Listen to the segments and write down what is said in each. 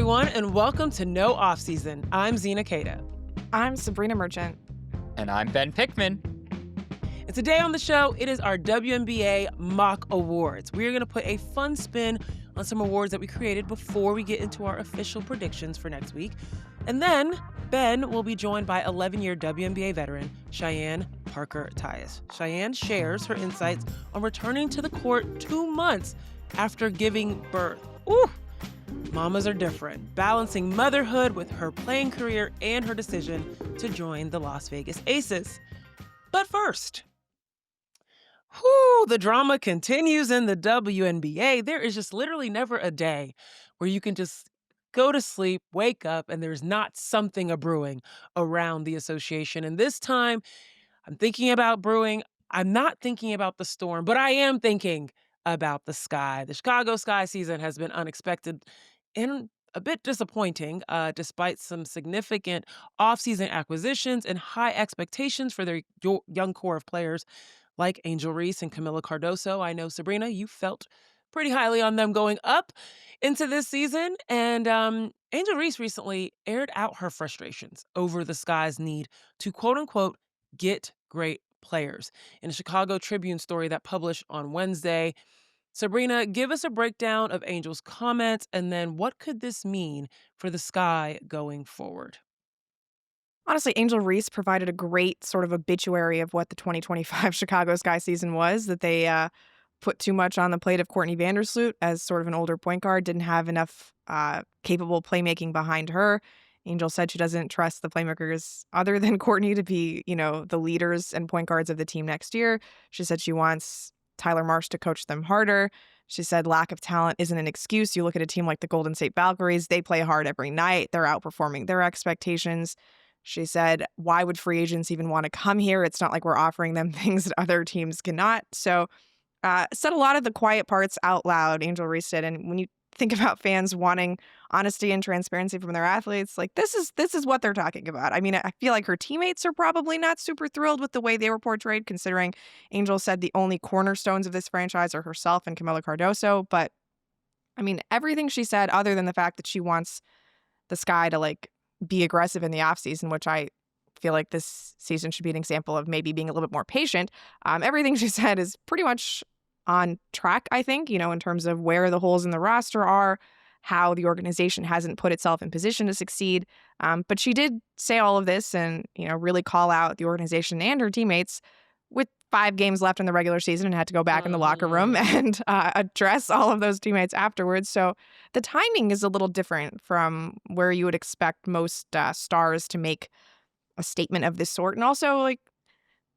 everyone, and welcome to No Offseason. I'm Zena. I'm Sabreena Merchant. And I'm Ben Pickman. And today on the show, it is our WNBA mock awards. We're going to put a fun spin on some awards that we created before we get into our official predictions for next week. And then Ben will be joined by 11-year WNBA veteran Cheyenne Parker-Tyus. Cheyenne shares her insights on returning to the court 2 months after giving birth. Ooh! Mamas are different, balancing motherhood with her playing career and her decision to join the Las Vegas Aces. But first, the drama continues in the WNBA. There is just literally never a day where you can just go to sleep, wake up, and there's not something brewing around the association. And this time, I'm thinking about brewing. I'm not thinking about the storm, but I am thinking about the Sky. The Chicago Sky season has been unexpected and a bit disappointing, despite some significant offseason acquisitions and high expectations for their young core of players like Angel Reese and Camila Cardoso. I know, Sabreena, you felt pretty highly on them going up into this season. And Angel Reese recently aired out her frustrations over the Sky's need to, quote-unquote, get great players. In a Chicago Tribune story that published on Wednesday, Sabreena, give us a breakdown of Angel's comments, and then what could this mean for the Sky going forward? Honestly, Angel Reese provided a great sort of obituary of what the 2025 Chicago Sky season was, that they put too much on the plate of Courtney Vandersloot as sort of an older point guard, didn't have enough capable playmaking behind her. Angel said she doesn't trust the playmakers other than Courtney to be, the leaders and point guards of the team next year. She said she wants Tyler Marsh to coach them harder. She said lack of talent isn't an excuse. You look at a team like the Golden State Valkyries, they play hard every night. They're outperforming their expectations. She said, why would free agents even want to come here? It's not like we're offering them things that other teams cannot. So said a lot of the quiet parts out loud, Angel Reese did. And when you think about fans wanting honesty and transparency from their athletes, like this is what they're talking about. I mean, I feel like her teammates are probably not super thrilled with the way they were portrayed, considering Angel said the only cornerstones of this franchise are herself and Camila Cardoso. But I mean, everything she said, other than the fact that she wants the Sky to be aggressive in the offseason, which I feel like this season should be an example of maybe being a little bit more patient. Everything she said is pretty much on track, I think, in terms of where the holes in the roster are, how the organization hasn't put itself in position to succeed. But she did say all of this and, really call out the organization and her teammates with 5 games left in the regular season and had to go back in the locker room and address all of those teammates afterwards. So the timing is a little different from where you would expect most stars to make a statement of this sort. And also,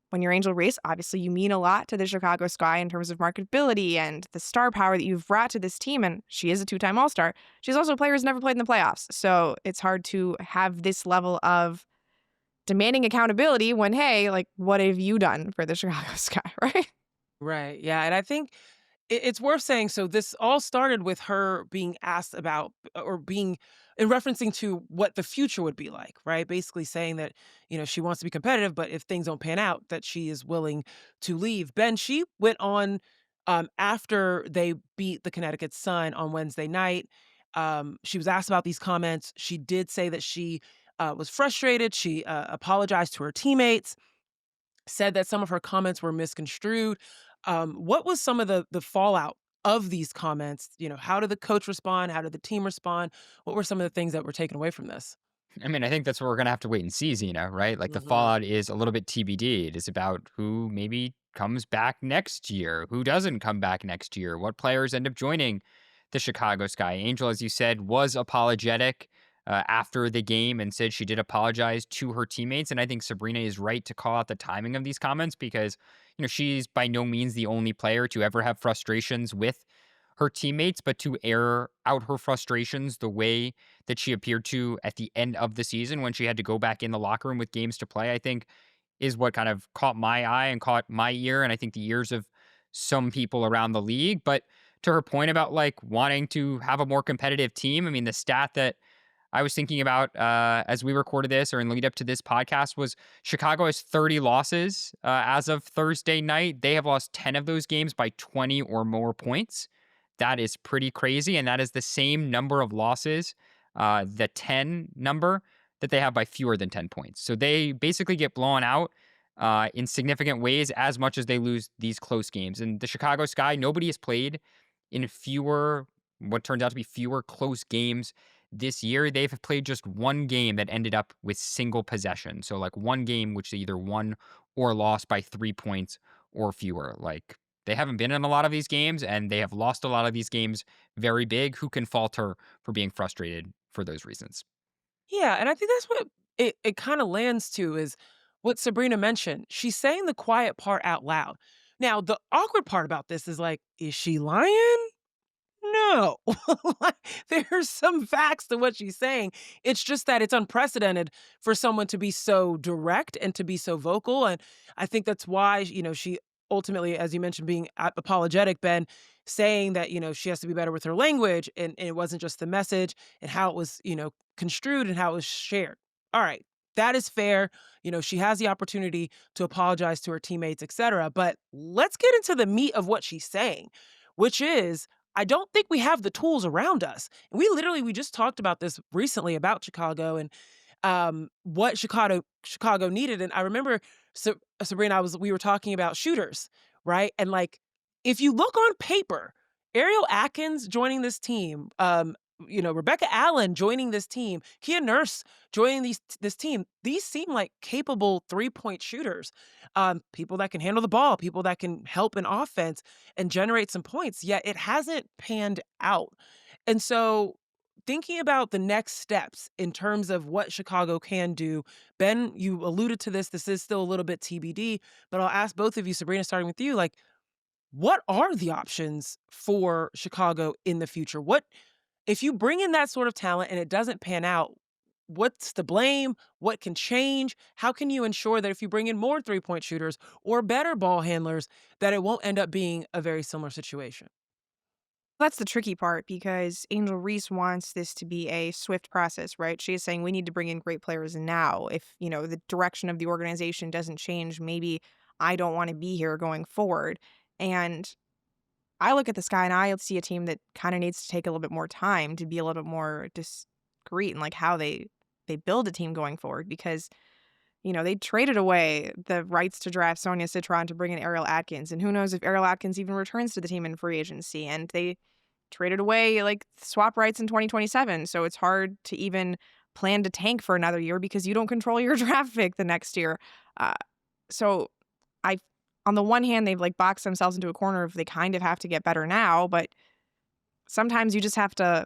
when you're Angel Reese, obviously you mean a lot to the Chicago Sky in terms of marketability and the star power that you've brought to this team. And she is a 2-time All-Star. She's also a player who's never played in the playoffs. So it's hard to have this level of demanding accountability when, hey, what have you done for the Chicago Sky, right? Right, yeah. And I think it's worth saying, so this all started with her being asked about, or being in referencing to what the future would be like, right? Basically saying that, she wants to be competitive, but if things don't pan out, that she is willing to leave. Ben, she went on after they beat the Connecticut Sun on Wednesday night. She was asked about these comments. She did say that she was frustrated. She apologized to her teammates, said that some of her comments were misconstrued. What was some of the fallout of these comments? How did the coach respond? How did the team respond? What were some of the things that were taken away from this? I mean, I think that's what we're going to have to wait and see, Zena, right? The fallout is a little bit TBD. It is about who maybe comes back next year, who doesn't come back next year, what players end up joining the Chicago Sky. Angel, as you said, was apologetic after the game and said she did apologize to her teammates. And I think Sabreena is right to call out the timing of these comments because, she's by no means the only player to ever have frustrations with her teammates, but to air out her frustrations the way that she appeared to at the end of the season when she had to go back in the locker room with games to play, I think is what kind of caught my eye and caught my ear, and I think the ears of some people around the league. But to her point about wanting to have a more competitive team, I mean, the stat that I was thinking about as we recorded this or in lead up to this podcast was Chicago has 30 losses as of Thursday night. They have lost 10 of those games by 20 or more points. That is pretty crazy. And that is the same number of losses the 10 number that they have by fewer than 10 points. So they basically get blown out in significant ways as much as they lose these close games. And the Chicago Sky, nobody has played in what turns out to be fewer close games this year. They've played just one game that ended up with single possession. So, like, one game which they either won or lost by 3 points or fewer. Like, they haven't been in a lot of these games, and they have lost a lot of these games very big. Who can falter for being frustrated for those reasons? Yeah, and I think that's what it kinda lands to is what Sabreena mentioned. She's saying the quiet part out loud. Now, the awkward part about this is, like, is she lying? No. Like, there's some facts to what she's saying. It's just that it's unprecedented for someone to be so direct and to be so vocal, and I think that's why, she ultimately, as you mentioned, being apologetic, Ben, saying that, she has to be better with her language, and it wasn't just the message and how it was, construed and how it was shared. All right. That is fair. She has the opportunity to apologize to her teammates, etc. But let's get into the meat of what she's saying, which is I don't think we have the tools around us. And we just talked about this recently about Chicago and what Chicago needed. And I remember Sabrina, we were talking about shooters, right? And like, if you look on paper, Ariel Atkins joining this team, Rebecca Allen joining this team, Kia Nurse joining this team, these seem like capable 3-point shooters, people that can handle the ball, people that can help in offense and generate some points. Yet it hasn't panned out. And so thinking about the next steps in terms of what Chicago can do, Ben, you alluded to this. This is still a little bit TBD, but I'll ask both of you, Sabrina, starting with you, like, what are the options for Chicago in the future? What if you bring in that sort of talent and it doesn't pan out, what's the blame? What can change? How can you ensure that if you bring in more 3-point shooters or better ball handlers, that it won't end up being a very similar situation? That's the tricky part because Angel Reese wants this to be a swift process, right? She is saying we need to bring in great players now. If, the direction of the organization doesn't change, maybe I don't want to be here going forward. And I look at the Sky and I see a team that kind of needs to take a little bit more time to be a little bit more discreet in like how they build a team going forward because they traded away the rights to draft Sonia Citron to bring in Ariel Atkins, and who knows if Ariel Atkins even returns to the team in free agency. And they traded away like swap rights in 2027, so it's hard to even plan to tank for another year because you don't control your draft pick the next year. Uh, so I, on the one hand, they've like boxed themselves into a corner if they kind of have to get better now, but sometimes you just have to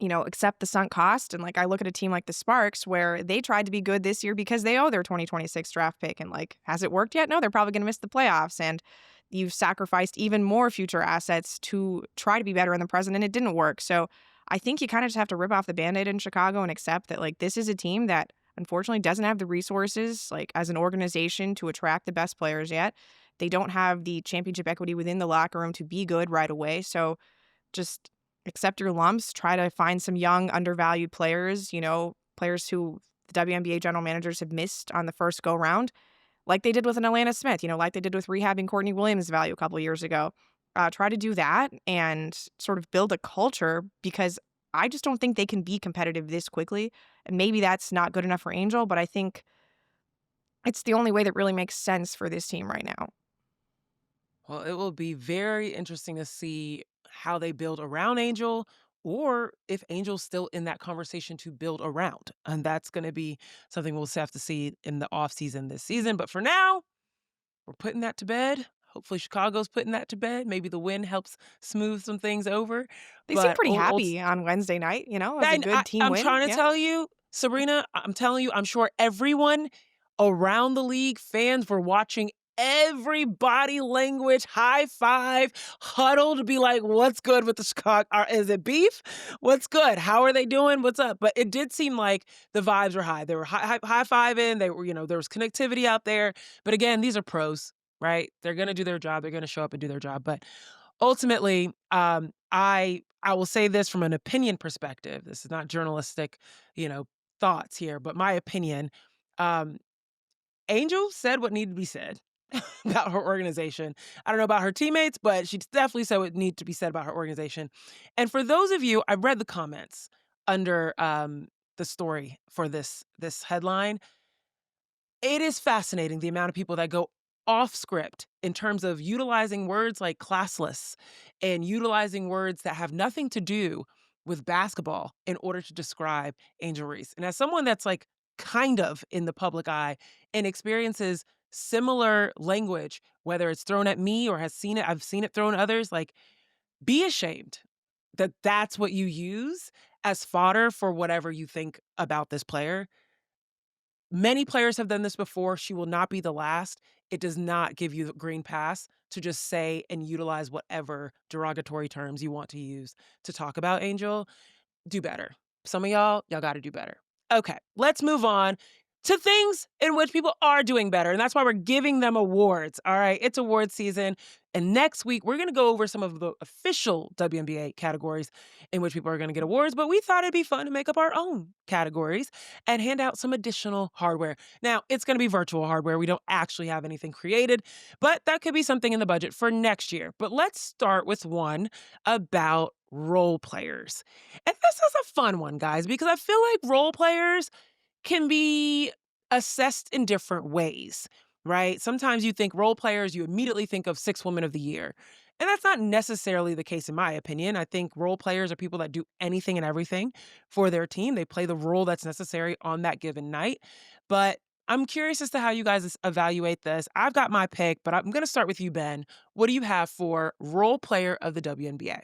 accept the sunk cost. And like, I look at a team like the Sparks where they tried to be good this year because they owe their 2026 draft pick. And like, has it worked yet? No, they're probably going to miss the playoffs. And you've sacrificed even more future assets to try to be better in the present, and it didn't work. So I think you kind of just have to rip off the Band-Aid in Chicago and accept that like, this is a team that unfortunately doesn't have the resources like as an organization to attract the best players yet. They don't have the championship equity within the locker room to be good right away. So just accept your lumps, try to find some young, undervalued players, players who the WNBA general managers have missed on the first go round, like they did with an Atlanta Smith, like they did with rehabbing Courtney Williams' value a couple of years ago. Try to do that and sort of build a culture because I just don't think they can be competitive this quickly. And maybe that's not good enough for Angel, but I think it's the only way that really makes sense for this team right now. Well, it will be very interesting to see how they build around Angel or if Angel's still in that conversation to build around. And that's going to be something we'll have to see in the offseason this season. But for now, we're putting that to bed. Hopefully, Chicago's putting that to bed. Maybe the win helps smooth some things over. They seem But pretty happy on Wednesday night, as a good team I'm win. trying to Yeah. tell you, Sabrina, I'm telling you, I'm sure everyone around the league, fans were watching every body language, high five, huddle to be like, what's good with the Chicago? Is it beef? What's good? How are they doing? What's up? But it did seem like the vibes were high. They were high fiving. They were, there was connectivity out there. But again, these are pros, right? They're going to do their job. They're going to show up and do their job. But ultimately, I will say this from an opinion perspective. This is not journalistic, you know, thoughts here, but my opinion. Um, Angel said what needed to be said about her organization. I don't know about her teammates, but she definitely said what needed to be said about her organization. And for those of you, I read the comments under the story for this headline. It is fascinating the amount of people that go off script in terms of utilizing words like classless and utilizing words that have nothing to do with basketball in order to describe Angel Reese. And as someone that's like kind of in the public eye and experiences similar language, whether it's thrown at me or I've seen it thrown at others, like be ashamed that that's what you use as fodder for whatever you think about this player. Many players have done this before. She will not be the last. It does not give you the green pass to just say and utilize whatever derogatory terms you want to use to talk about Angel. Do better. Some of y'all gotta do better. Okay, let's move on to things in which people are doing better, and that's why we're giving them awards, all right? It's award season, and next week, we're gonna go over some of the official WNBA categories in which people are gonna get awards, but we thought it'd be fun to make up our own categories and hand out some additional hardware. Now, it's gonna be virtual hardware. We don't actually have anything created, but that could be something in the budget for next year. But let's start with one about role players. And this is a fun one, guys, because I feel like role players can be assessed in different ways, right? Sometimes you think role players, you immediately think of Six Women of the Year. And that's not necessarily the case, in my opinion. I think role players are people that do anything and everything for their team. They play the role that's necessary on that given night. But I'm curious as to how you guys evaluate this. I've got my pick, but I'm going to start with you, Ben. What do you have for role player of the WNBA?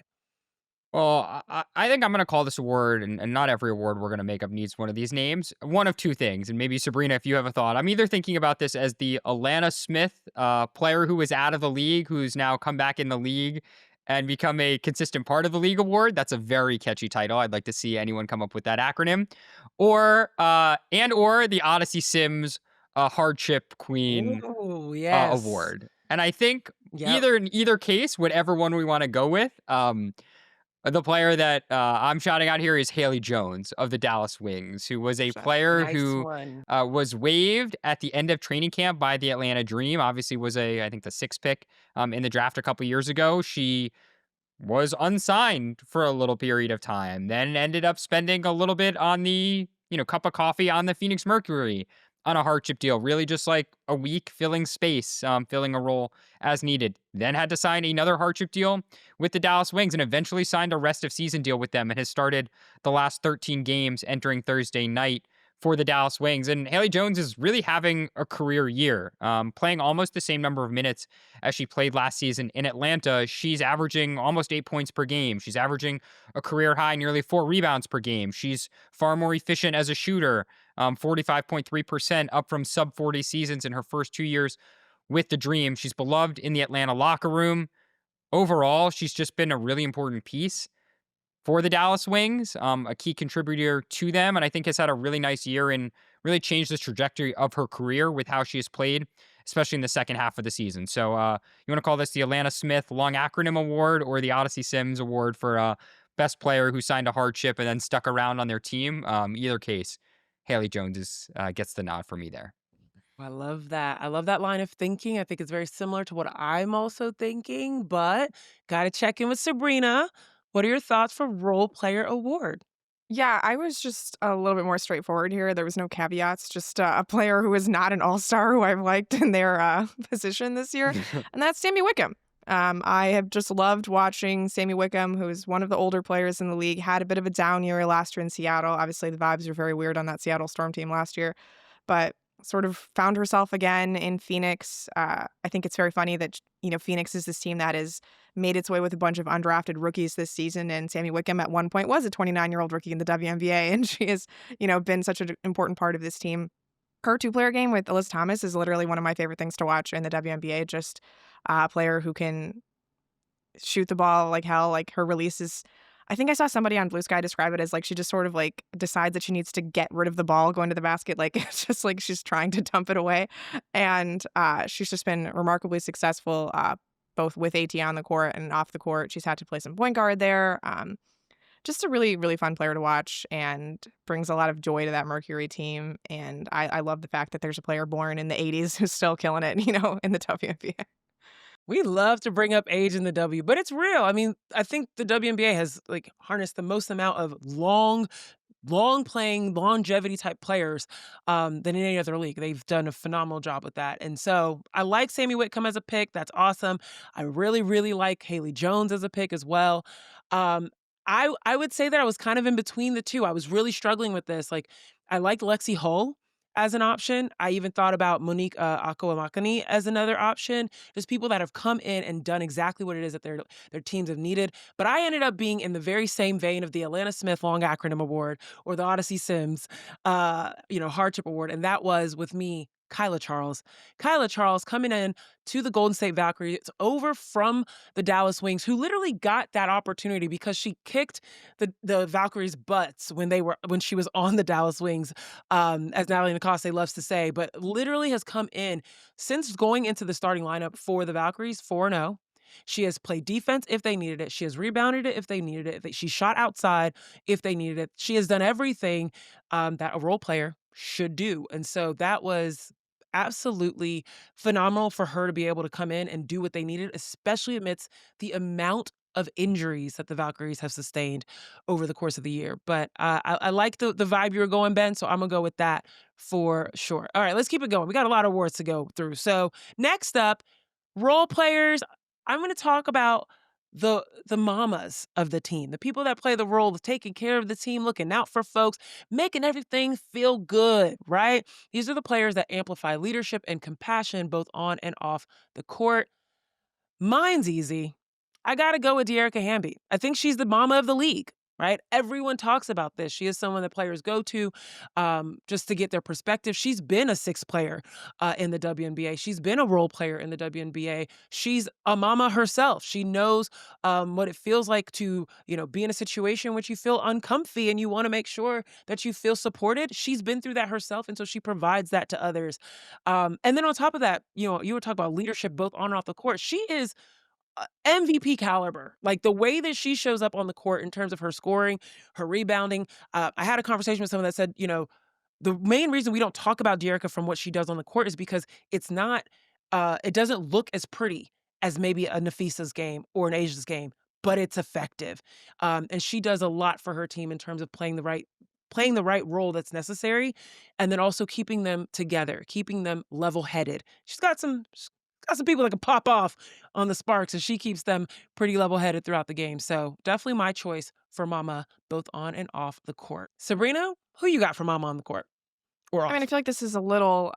Well, I think I'm going to call this award, and not every award we're going to make up needs one of these names. One of two things, and maybe Sabreena, if you have a thought. I'm either thinking about this as the Alana Smith player who was out of the league, who's now come back in the league and become a consistent part of the league award. That's a very catchy title. I'd like to see anyone come up with that acronym. Or the Odyssey Sims Hardship Queen Oh, yes. award. And I think Yep. in either case, whatever one we want to go with, the player that I'm shouting out here is Haley Jones of the Dallas Wings, who was a player Nice who one. was waived at the end of training camp by the Atlanta Dream. Obviously, was I think the sixth pick in the draft a couple years ago. She was unsigned for a little period of time, then ended up spending a little bit on the, cup of coffee on the Phoenix Mercury on a hardship deal, really just like a week filling space, filling a role as needed. Then had to sign another hardship deal with the Dallas Wings and eventually signed a rest of season deal with them and has started the last 13 games entering Thursday night for the Dallas Wings. And Haley Jones is really having a career year, playing almost the same number of minutes as she played last season in Atlanta. She's averaging almost 8 points per game. She's averaging a career high, nearly 4 rebounds per game. She's far more efficient as a shooter, 45.3%, up from sub 40 seasons in her first 2 years with the Dream. She's beloved in the Atlanta locker room. Overall, she's just been a really important piece for the Dallas Wings, a key contributor to them, and I think has had a really nice year and really changed the trajectory of her career with how she has played, especially in the second half of the season. So you want to call this the Alana Smith Long Acronym Award or the Odyssey Sims Award for best player who signed a hardship and then stuck around on their team? Either case, Haley Jones gets the nod for me there. I love that. I love that line of thinking. I think it's very similar to what I'm also thinking, but gotta check in with Sabrina. What are your thoughts for Role Player Award? Yeah, I was just a little bit more straightforward here. There was no caveats, just a player who is not an all-star who I've liked in their position this year, and that's Sammy Wickham. I have just loved watching Sammy Wickham, who is one of the older players in the league, had a bit of a down year last year in Seattle. Obviously, the vibes were very weird on that Seattle Storm team last year, but sort of found herself again in Phoenix. I think it's very funny that, Phoenix is this team that has made its way with a bunch of undrafted rookies this season. And Sammy Wickham at one point was a 29-year-old rookie in the WNBA. And she has, been such an important part of this team. Her two-player game with Alyssa Thomas is literally one of my favorite things to watch in the WNBA. Just a player who can shoot the ball like hell. Like her release is, I think I saw somebody on Blue Sky describe it as like she just sort of like decides that she needs to get rid of the ball going to the basket. Like it's just like she's trying to dump it away. And she's just been remarkably successful, both with AT on the court and off the court. She's had to play some point guard there. Just a really, really fun player to watch and brings a lot of joy to that Mercury team. And I love the fact that there's a player born in the 80s who's still killing it, in the WNBA. We love to bring up age in the W, but it's real. I mean, I think the WNBA has like harnessed the most amount of long playing, longevity type players than any other league. They've done a phenomenal job with that. And so I like Sammy Whitcomb as a pick. That's awesome. I really, really like Haley Jones as a pick as well. Um, I would say that I was kind of in between the two. I was really struggling with this. Like I liked Lexi Hull as an option. I even thought about Monique Akwamakani as another option. Just people that have come in and done exactly what it is that their teams have needed. But I ended up being in the very same vein of the Atlanta Smith Long Acronym Award or the Odyssey Sims, Hardship Award, and that was with me. Kyla Charles. Kyla Charles coming in to the Golden State Valkyries over from the Dallas Wings, who literally got that opportunity because she kicked the Valkyries' butts when she was on the Dallas Wings, as Natalie Nacoste loves to say, but literally has come in since going into the starting lineup for the Valkyries 4-0. She has played defense if they needed it. She has rebounded it if they needed it. She shot outside if they needed it. She has done everything that a role player should do. And so that was absolutely phenomenal for her to be able to come in and do what they needed, especially amidst the amount of injuries that the Valkyries have sustained over the course of the year. But I like the vibe you were going, Ben. So I'm gonna go with that for sure. All right, let's keep it going. We got a lot of awards to go through. So next up, role players. I'm gonna talk about the mamas of the team, the people that play the role of taking care of the team, looking out for folks, making everything feel good, right? These are the players that amplify leadership and compassion both on and off the court. Mine's easy. I gotta go with Dearica Hamby. I think she's the mama of the league, right? Everyone talks about this. She is someone that players go to just to get their perspective. She's been a sixth player in the WNBA. She's been a role player in the WNBA. She's a mama herself. She knows what it feels like to, be in a situation which you feel uncomfy and you want to make sure that you feel supported. She's been through that herself, and so she provides that to others. And then on top of that, you were talking about leadership both on and off the court. She is MVP caliber. Like the way that she shows up on the court in terms of her scoring, her rebounding. I had a conversation with someone that said, the main reason we don't talk about Dearica from what she does on the court is because it doesn't look as pretty as maybe a Nafisa's game or an Asia's game, but it's effective. And she does a lot for her team in terms of playing the right role that's necessary, and then also keeping them together, keeping them level-headed. She's got some people that can pop off on the sparks, and she keeps them pretty level-headed throughout the game. So definitely my choice for Mama, both on and off the court. Sabrina, who you got for Mama on the court or I mean, I off? feel like this is a little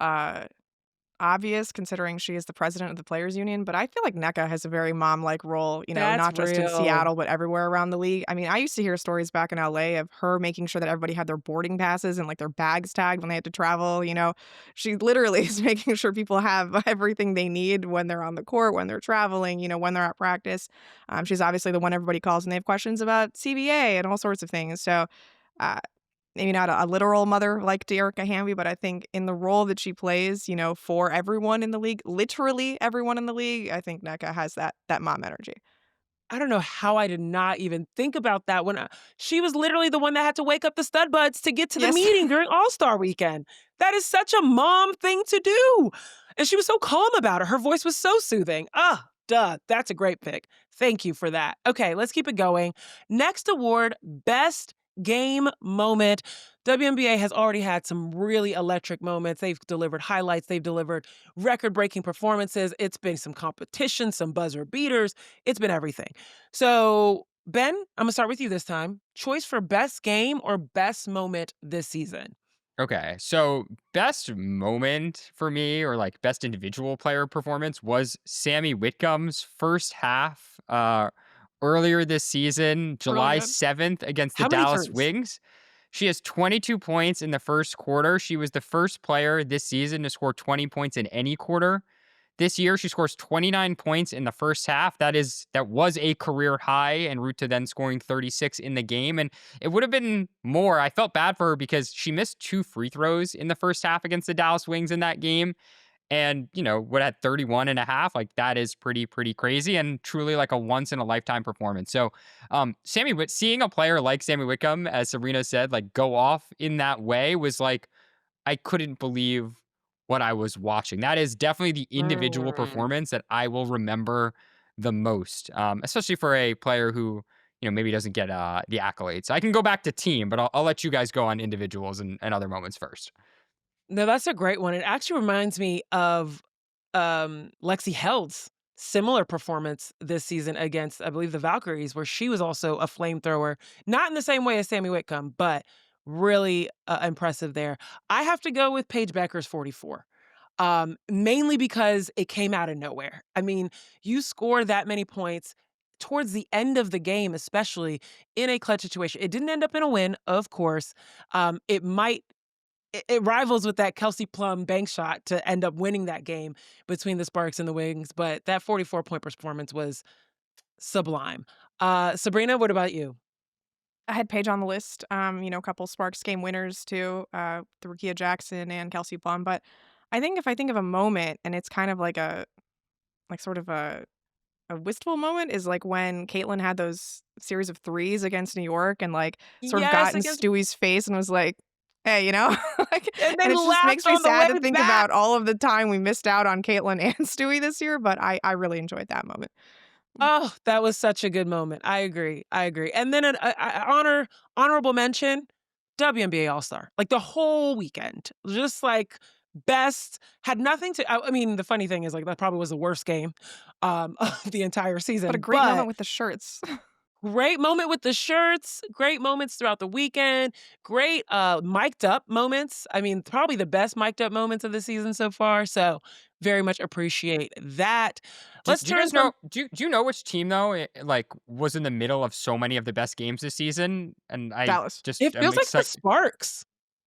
obvious considering she is the president of the players union, but I feel like NECA has a very mom-like role, That's not just in real. Seattle, but everywhere around the league. I mean, I used to hear stories back in LA of her making sure that everybody had their boarding passes and like their bags tagged when they had to travel. She literally is making sure people have everything they need when they're on the court, when they're traveling, when they're at practice. She's obviously the one everybody calls when they have questions about CBA and all sorts of things. So, uh, maybe not a literal mother like Dearica Hamby, but I think in the role that she plays, for everyone in the league, literally everyone in the league, I think NECA has that mom energy. I don't know how I did not even think about that when she was literally the one that had to wake up the stud buds to get to the Yes. meeting during All-Star weekend. That is such a mom thing to do. And she was so calm about it. Her voice was so soothing. Duh. That's a great pick. Thank you for that. Okay, let's keep it going. Next award, Best Game Moment. WNBA has already had some really electric moments. They've delivered highlights, they've delivered record breaking performances. It's been some competition, some buzzer beaters. It's been everything. So, Ben, I'm going to start with you this time. Choice for best game or best moment this season? Okay, so best moment for me, or like best individual player performance, was Sammy Whitcomb's first half earlier this season, Really July good. 7th against the How many Dallas threes? Wings. She has 22 points in the first quarter. She was the first player this season to score 20 points in any quarter. This year, she scores 29 points in the first half. That was a career high, en route to then scoring 36 in the game. And it would have been more. I felt bad for her because she missed 2 free throws in the first half against the Dallas Wings in that game. And, what at 31 and a half, like that is pretty crazy and truly like a once in a lifetime performance. So, seeing a player like Sammy Whitcomb, as Sabrina said, like go off in that way was like, I couldn't believe what I was watching. That is definitely the individual Mm. performance that I will remember the most, especially for a player who, maybe doesn't get the accolades. I can go back to team, but I'll let you guys go on individuals and other moments first. No, that's a great one. It actually reminds me of, Lexi Held's similar performance this season against, I believe, the Valkyries, where she was also a flamethrower, not in the same way as Sammy Whitcomb, but really, impressive there. I have to go with Paige Becker's 44, mainly because it came out of nowhere. I mean, you score that many points towards the end of the game, especially in a clutch situation. It didn't end up in a win, of course. It might it rivals with that Kelsey Plum bank shot to end up winning that game between the Sparks and the Wings, but that 44-point performance was sublime. Sabreena, what about you? I had Paige on the list, a couple Sparks game winners too, Rukia Jackson and Kelsey Plum, but I think if I think of a moment and it's kind of like sort of a wistful moment is like when Caitlin had those series of threes against New York and like sort of Yes, got in against Stewie's face and was like, "Hey," like, and they and it just makes laughed me on the sad way to think back. about all of the time we missed out on Caitlin and Stewie this year, but I really enjoyed that moment. Oh, that was such a good moment. I agree, I agree. And then honorable mention, WNBA All-Star. Like, the whole weekend, just, like, best had nothing to I mean, the funny thing is, like, that probably was the worst game, of the entire But a season, great moment but with the shirts. great moment with the shirts, great moments throughout the weekend, great, mic'd up moments. I mean, probably the best mic'd up moments of the season so far, so very much appreciate that. Let's Do you turn guys some. know? Do you know which team though? Like was in the middle of so many of the best games this season, and I Dallas. just It am feels like the excited. Sparks.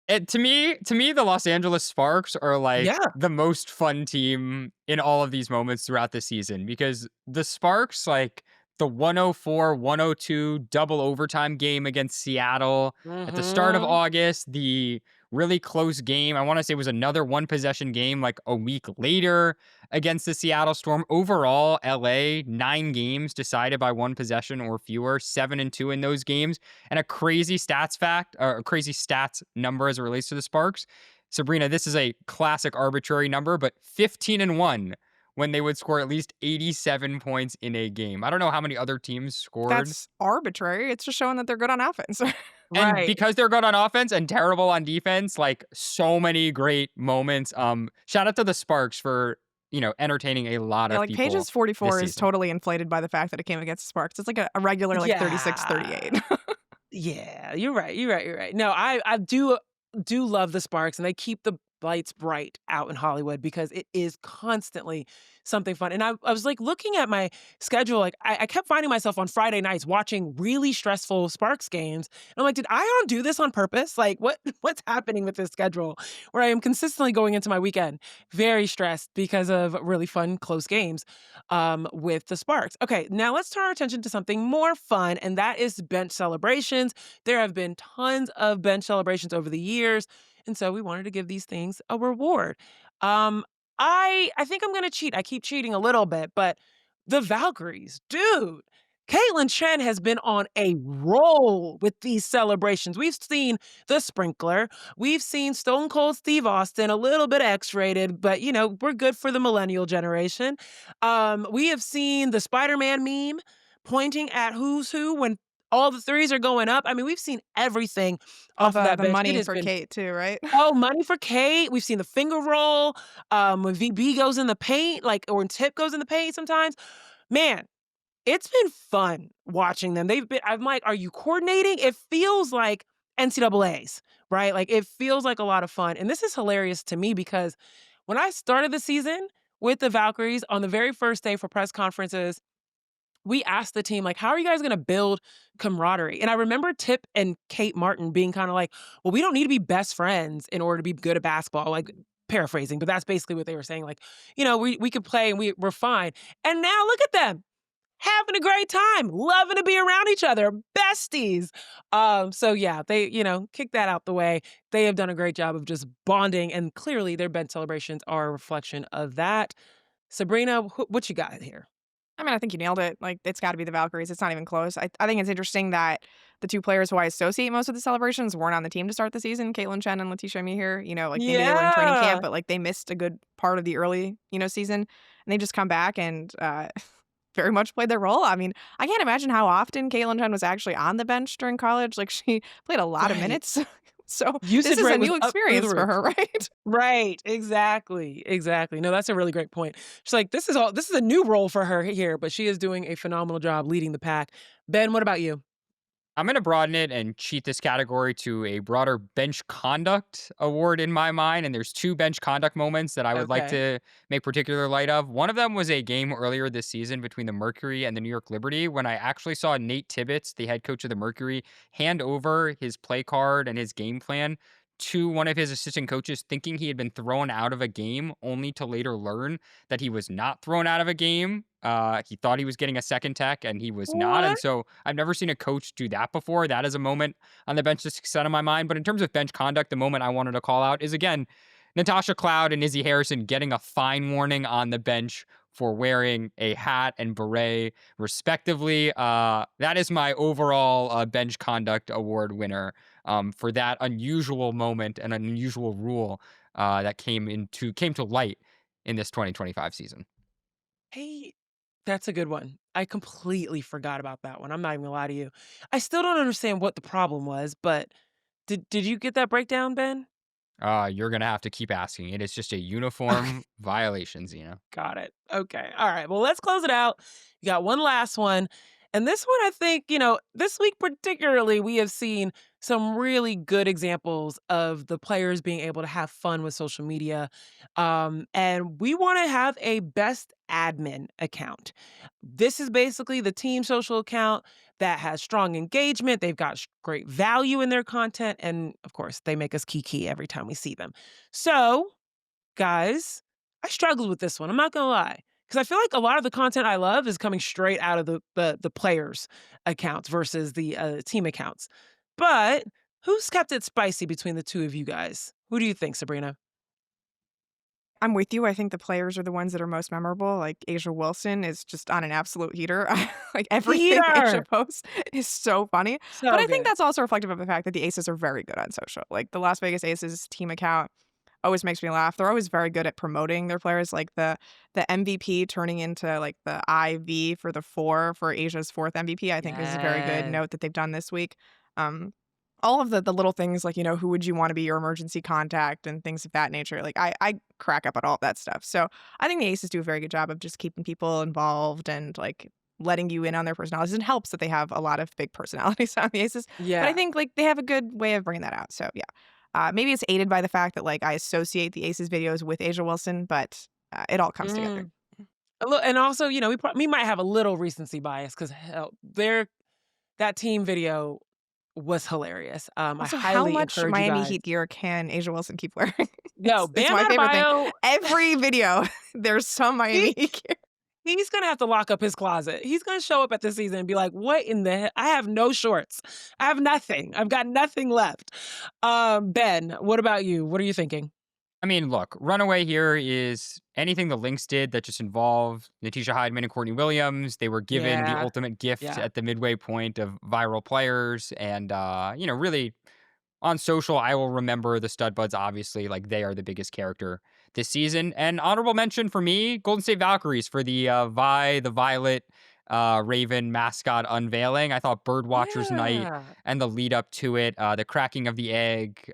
To me, the Los Angeles Sparks are like Yeah. the most fun team in all of these moments throughout the season because the Sparks, like the 104-102 double overtime game against Seattle at the start of Mhm. August, the really close game. I want to say it was another one possession game like a week later against the Seattle Storm. Overall, LA, 9 games decided by one possession or fewer, 7-2 in those games. And a crazy stats fact, or a crazy stats number as it relates to the Sparks. Sabreena, this is a classic arbitrary number, but 15-1 when they would score at least 87 points in a game. I don't know how many other teams scored. That's arbitrary. It's just showing that they're good on offense. And Right. because they're good on offense and terrible on defense, like so many great moments. Shout out to the Sparks for, entertaining a lot Yeah, of like people Paige's this 44 is season. totally inflated by the fact that it came against the Sparks. It's like a regular like Yeah. 36-38. Yeah, you're right, you're right, you're right. No, I do love the Sparks, and they keep the lights bright out in Hollywood because it is constantly something fun. And I was like looking at my schedule, like I kept finding myself on Friday nights watching really stressful Sparks games. And I'm like, did Ion do this on purpose? Like, what's happening with this schedule where I am consistently going into my weekend very stressed because of really fun close games with the Sparks. Okay, now let's turn our attention to something more fun, and that is bench celebrations. There have been tons of bench celebrations over the years, and so we wanted to give these things a reward. Um, I think I'm gonna cheat. I keep cheating a little bit, but the Valkyries, dude. Caitlin Chen has been on a roll with these celebrations. We've seen the sprinkler. We've seen Stone Cold Steve Austin, a little bit X-rated, but we're good for the millennial generation. We have seen the Spider-Man meme pointing at who's who when all the threes are going up. I mean, we've seen everything All off of that the bench. It money has for been Kate too, right? oh, money for Kate. We've seen the finger roll. When VB goes in the paint, like or when Tip goes in the paint sometimes. Man, it's been fun watching them. I'm like, "Are you coordinating?" It feels like NCAAs, right? Like, it feels like a lot of fun, and this is hilarious to me because when I started the season with the Valkyries on the very first day for press conferences, we asked the team, like, "How are you guys gonna build camaraderie?" And I remember Tip and Kate Martin being kinda like, "Well, we don't need to be best friends in order to be good at basketball," like, paraphrasing, but that's basically what they were saying, like, "We could play and we're fine." And now look at them having a great time, loving to be around each other, besties. So yeah, they, kick that out the way. They have done a great job of just bonding, and clearly their bench celebrations are a reflection of that. Sabreena, what you got here? I mean, I think you nailed it. Like, it's gotta be the Valkyries. It's not even close. I think it's interesting that the 2 players who I associate most with the celebrations weren't on the team to start the season, Caitlin Chen and Letitia Mehier. Like, maybe they were in training camp, Yeah. but, like, they missed a good part of the early, season, and they just come back and, very much played their role. I mean, I can't imagine how often Caitlin Chen was actually on the bench during college. Like, she played a lot of Right. minutes. So, this Usage is a rate was new up through the experience for roof. her, right? Right, exactly, exactly. No, that's a really great point. She's like, this is a new role for her here, but she is doing a phenomenal job leading the pack. Ben, what about you? I'm going to broaden it and cheat this category to a broader bench conduct award in my mind. And there's 2 bench conduct moments that I would like Okay. to make particular light of. One of them was a game earlier this season between the Mercury and the New York Liberty when I actually saw Nate Tibbetts, the head coach of the Mercury, hand over his play card and his game plan to one of his assistant coaches, thinking he had been thrown out of a game, only to later learn that he was not thrown out of a game. He thought he was getting a second tech and he was not. And What? so I've never seen a coach do that before. That is a moment on the bench that's set in my mind. But in terms of bench conduct, the moment I wanted to call out is again, Natasha Cloud and Izzy Harrison getting a fine warning on the bench for wearing a hat and beret, respectively. That is my overall bench conduct award winner for that unusual moment and unusual rule that came to light in this 2025 season. Hey, that's a good one. I completely forgot about that one. I'm not even gonna lie to you. I still don't understand what the problem was, but did you get that breakdown, Ben? You're gonna have to keep asking. It is just a uniform violation, Zena. Got it. Okay. All right. Well, let's close it out. You got one last one. And this one, I think, this week particularly, we have seen some really good examples of the players being able to have fun with social media. And we want to have a best admin account. This is basically the team social account that has strong engagement. They've got great value in their content. And of course, they make us kiki every time we see them. So, guys, I struggled with this one, I'm not gonna lie, because I feel like a lot of the content I love is coming straight out of the players' accounts versus the, team accounts. But who's kept it spicy between the 2 of you guys? Who do you think, Sabrina? I'm with you. I think the players are the ones that are most memorable. Like, Asia Wilson is just on an absolute heater. Like, everything Asia Heater! posts is so funny. But So I think good. that's also reflective of the fact that the Aces are very good on social. Like, the Las Vegas Aces team account always makes me laugh. They're always very good at promoting their players, like the MVP turning into, like, the IV for the 4 for Asia's 4th MVP, I think is a very good Yes. note that they've done this week. Um, all of the little things like, who would you wanna be your emergency contact and things of that nature, like, I crack up at all that stuff. So, I think the Aces do a very good job of just keeping people involved and, like, letting you in on their personalities. It helps that they have a lot of big personalities on the Aces, but I Yeah. think, like, they have a good way of bringing that out. So, yeah. Maybe it's aided by the fact that, like, I associate the Aces videos with Asia Wilson, but, it all comes together. Mm. And also, we might have a little recency bias because hell, that team video was hilarious. I Also, how highly much encourage you Miami guys. Heat gear can Asia Wilson keep wearing? Yo, It's Bam my favorite thing. Adebayo, Every video, there's some Miami he Heat gear. he's gonna have to lock up his closet. He's gonna show up at the season and be like, "What in the I have no shorts. I have nothing. I've got nothing left." Ben, what about you? What are you thinking? I mean, look, runaway here is anything the Lynx did that just involved Natisha Hydeman and Courtney Williams. They were given the Yeah, ultimate gift yeah. at the midway point of viral players. And, really on social, I will remember the Stud Buds, obviously, like they are the biggest character this season. And honorable mention for me, Golden State Valkyries for the the Violet Raven mascot unveiling. I thought Birdwatcher's Night Yeah. and the lead up to it, the cracking of the egg,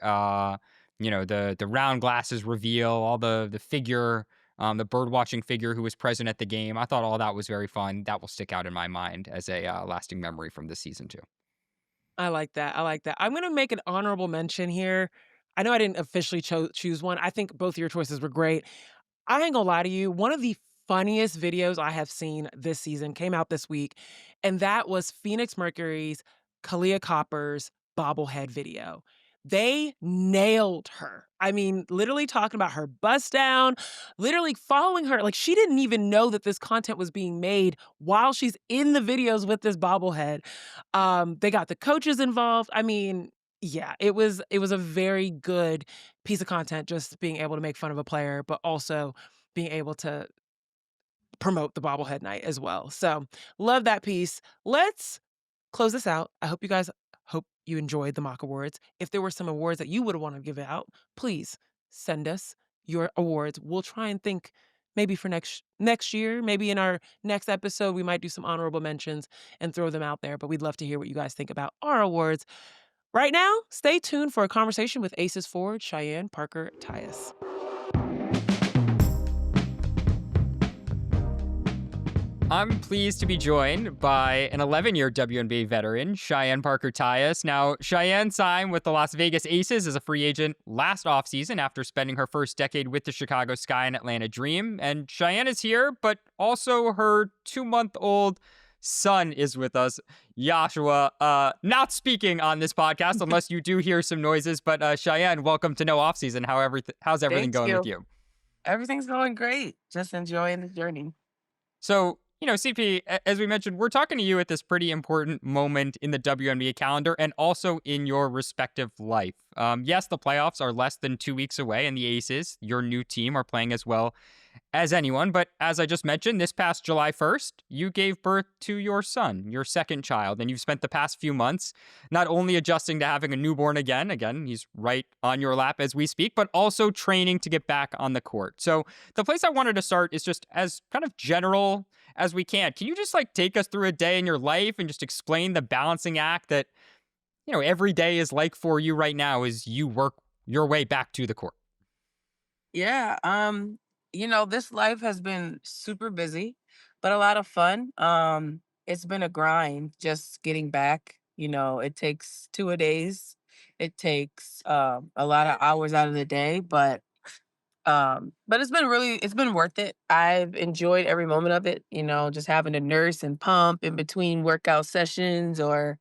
the round glasses reveal, all the figure, the bird watching figure who was present at the game. I thought all that was very fun. That will stick out in my mind as a lasting memory from this season too. I like that, I like that. I'm gonna make an honorable mention here. I know I didn't officially choose one. I think both of your choices were great. I ain't gonna lie to you, one of the funniest videos I have seen this season came out this week, and that was Phoenix Mercury's Kalia Copper's bobblehead video. They nailed her. I mean, literally talking about her bust down, literally following her. Like, she didn't even know that this content was being made while she's in the videos with this bobblehead. They got the coaches involved. I mean, yeah, it was a very good piece of content just being able to make fun of a player, but also being able to promote the bobblehead night as well. So love that piece. Let's close this out. I hope you enjoyed the mock awards. If there were some awards that you would want to give out, please send us your awards. We'll try and think maybe for next year, maybe in our next episode, we might do some honorable mentions and throw them out there. But we'd love to hear what you guys think about our awards. Right now, stay tuned for a conversation with Aces forward Cheyenne Parker-Tyus. I'm pleased to be joined by an 11-year WNBA veteran, Cheyenne Parker-Tyus. Now, Cheyenne signed with the Las Vegas Aces as a free agent last offseason after spending her first decade with the Chicago Sky and Atlanta Dream. And Cheyenne is here, but also her 2-month-old son is with us, Joshua. Not speaking on this podcast unless you do hear some noises. But Cheyenne, welcome to No Offseason. How's everything Thank going you. with you? Everything's going great. Just enjoying the journey. So, CP, as we mentioned, we're talking to you at this pretty important moment in the WNBA calendar and also in your respective life. Yes, the playoffs are less than 2 weeks away, and the Aces, your new team, are playing as well as anyone. But as I just mentioned, this past July 1st, you gave birth to your son, your second child, and you've spent the past few months not only adjusting to having a newborn again, he's right on your lap as we speak, but also training to get back on the court. So the place I wanted to start is just as kind of general as we can. Can you just take us through a day in your life and just explain the balancing act that, every day is like for you right now as you work your way back to the court? Yeah. This life has been super busy, but a lot of fun. It's been a grind just getting back. It takes 2 days. It takes a lot of hours out of the day, but it's been worth it. I've enjoyed every moment of it, just having to nurse and pump in between workout sessions or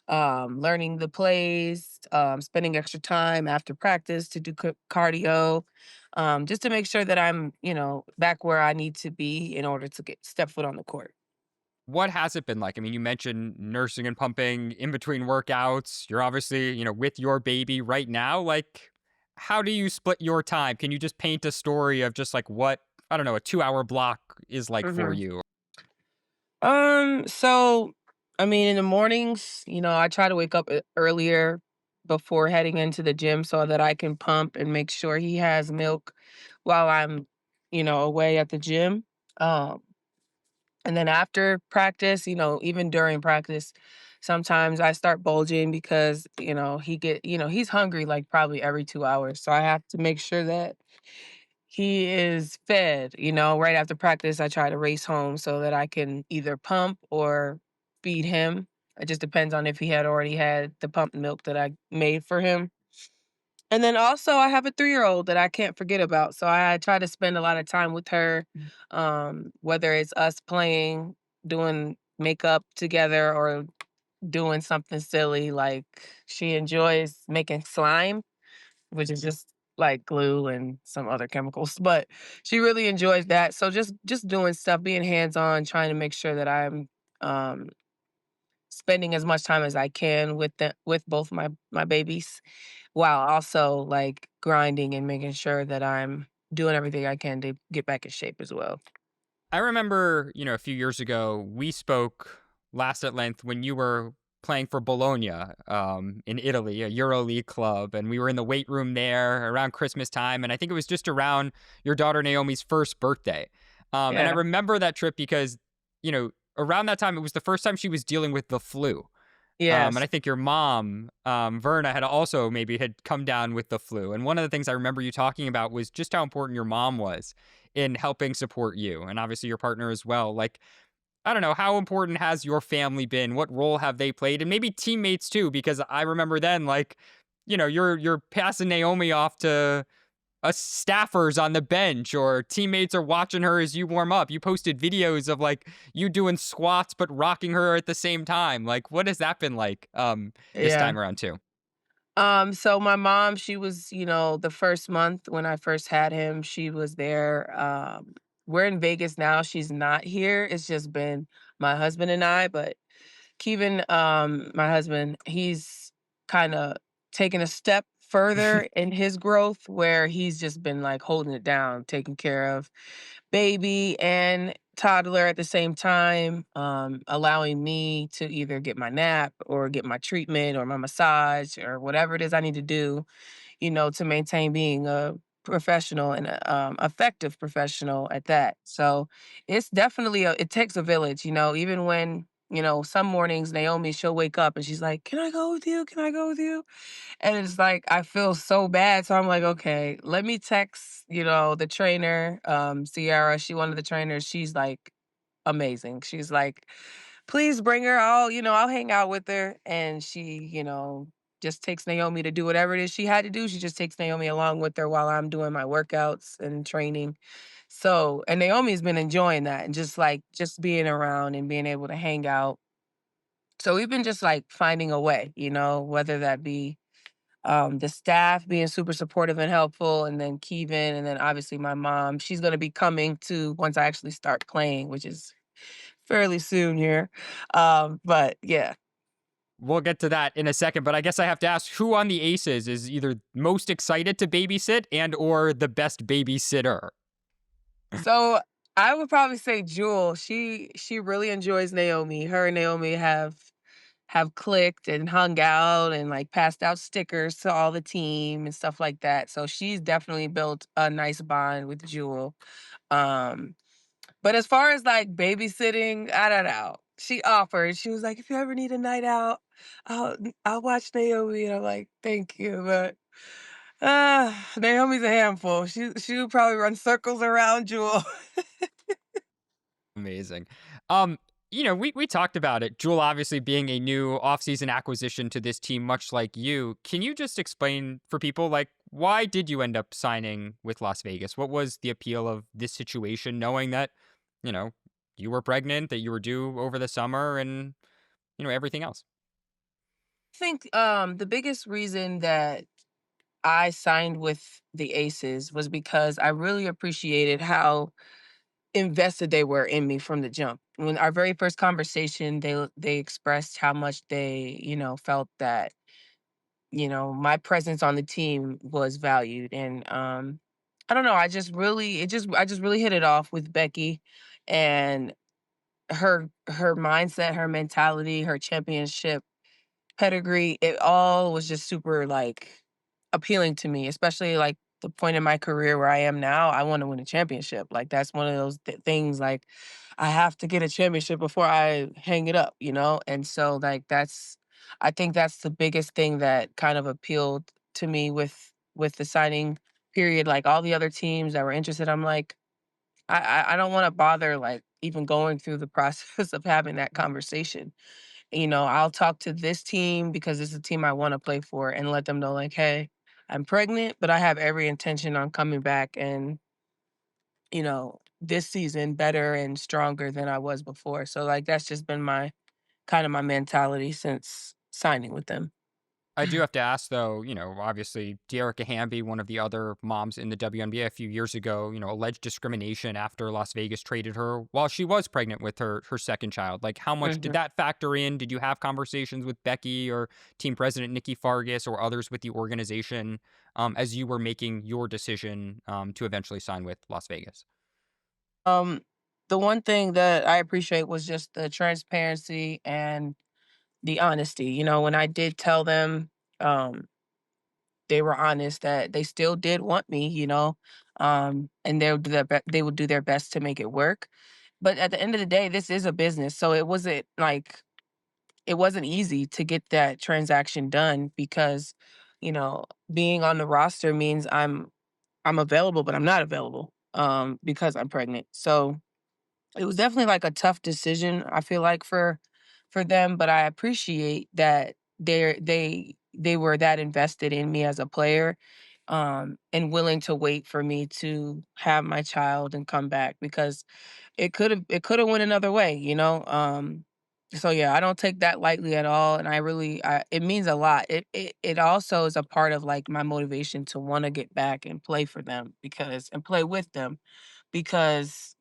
learning the plays, spending extra time after practice to do cardio, just to make sure that I'm, back where I need to be in order to step foot on the court. What has it been like? I mean, you mentioned nursing and pumping in between workouts. You're obviously, with your baby right now. How do you split your time? Can you just paint a story of just what, I don't know, a 2-hour block is like for hmm you? So I mean, in the mornings, I try to wake up earlier before heading into the gym so that I can pump and make sure he has milk while I'm, away at the gym. Um, And then after practice, even during practice, sometimes I start bulging because, he's hungry like probably every 2 hours. So I have to make sure that he is fed, right after practice. I try to race home so that I can either pump or feed him. It just depends on if he had already had the pumped milk that I made for him. And then also I have a 3-year-old that I can't forget about, so I try to spend a lot of time with her, whether it's us playing, doing makeup together, or doing something silly, like she enjoys making slime, which is just like glue and some other chemicals, but she really enjoys that, so just doing stuff, being hands-on, trying to make sure that I'm, um, spending as much time as I can with both my babies, while also, grinding and making sure that I'm doing everything I can to get back in shape as well. I remember, a few years ago, we spoke last at length when you were playing for Bologna in Italy, a EuroLeague club. And we were in the weight room there around Christmas time. And I think it was just around your daughter Naomi's first birthday. And I Yeah. remember that trip because, around that time, it was the first time she was dealing with the flu. And I Yes. think your mom, Verna, had come down with the flu. And one of the things I remember you talking about was just how important your mom was in helping support you, and obviously your partner as well. I don't know, how important has your family been? What role have they played? And maybe teammates too, because I remember then, you're passing Naomi off to staffers on the bench, or teammates are watching her as you warm up. You posted videos of you doing squats but rocking her at the same time. What has that been like this Yeah. time around too? So my mom, she was, the first month when I first had him, she was there. We're in Vegas now. She's not here. It's just been my husband and I, but Kevin, my husband, he's kind of taken a step further in his growth where he's just been holding it down, taking care of baby and toddler at the same time, allowing me to either get my nap or get my treatment or my massage or whatever it is I need to do, to maintain being a professional and a effective professional at that. So it's definitely it takes a village, even when, some mornings Naomi, she'll wake up and she's like, "Can I go with you? Can I go with you?" And it's like I feel so bad. So I'm like, okay, let me text, the trainer, Sierra, she one of the trainers, she's like amazing. She's like, please bring her. I'll hang out with her. And she, just takes Naomi to do whatever it is she had to do. She just takes Naomi along with her while I'm doing my workouts and training. So, and Naomi's been enjoying that and just being around and being able to hang out. So we've been just like finding a way, whether that be the staff being super supportive and helpful, and then Kevin, and then obviously my mom. She's going to be coming to once I actually start playing, which is fairly soon here. But yeah. We'll get to that in a second, but I guess I have to ask who on the Aces is either most excited to babysit and or the best babysitter? So I would probably say Jewel. She really enjoys Naomi. Her and Naomi have clicked and hung out and like passed out stickers to all the team and stuff like that. So she's definitely built a nice bond with Jewel. Um, but as far as like babysitting, I don't know. She offered. She was like, if you ever need a night out, I'll I'll watch Naomi. And I'm like, thank you, but Naomi's a handful. She would probably run circles around Jewel. Amazing. We talked about it. Jewel obviously being a new offseason acquisition to this team, much like you. Can you just explain for people, like, why did you end up signing with Las Vegas? What was the appeal of this situation, knowing that, you know, you were pregnant, that you were due over the summer, and everything else? I think the biggest reason that I signed with the Aces was because I really appreciated how invested they were in me from the jump. When our very first conversation, they expressed how much they, felt that, my presence on the team was valued. And I don't know, I just really hit it off with Becky and her mindset, her mentality, her championship pedigree, it all was just super, like, appealing to me, especially, like, the point in my career where I am now, I wanna win a championship, like, that's one of those things, like, I have to get a championship before I hang it up, and so, like, I think that's the biggest thing that kind of appealed to me with the signing period, like, all the other teams that were interested, I'm like, I don't wanna bother, like, even going through the process of having that conversation. I'll talk to this team because it's a team I wanna play for and let them know, like, "Hey, I'm pregnant, but I have every intention on coming back and, this season better and stronger than I was before." So, like, that's just been my kinda my mentality since signing with them. I do have to ask, though, obviously, Dearica Hamby, one of the other moms in the WNBA a few years ago, alleged discrimination after Las Vegas traded her while she was pregnant with her second child. Like, how much did Mhm. that factor in? Did you have conversations with Becky or team president Nikki Fargas or others with the organization as you were making your decision to eventually sign with Las Vegas? Um, the one thing that I appreciate was just the transparency and the honesty. When I did tell them, um they were honest that they still did want me, and they would do their best to make it work. But at the end of the day, this is a business, so it wasn't easy to get that transaction done because, being on the roster means I'm available, but I'm not available because I'm pregnant. So it was definitely like a tough decision, I feel like for them, but I appreciate that they were that invested in me as a player, and willing to wait for me to have my child and come back because it could have went another way, so yeah, I don't take that lightly at all, and it means a lot. It also is a part of like my motivation to want to get back and play for them because and play with them because,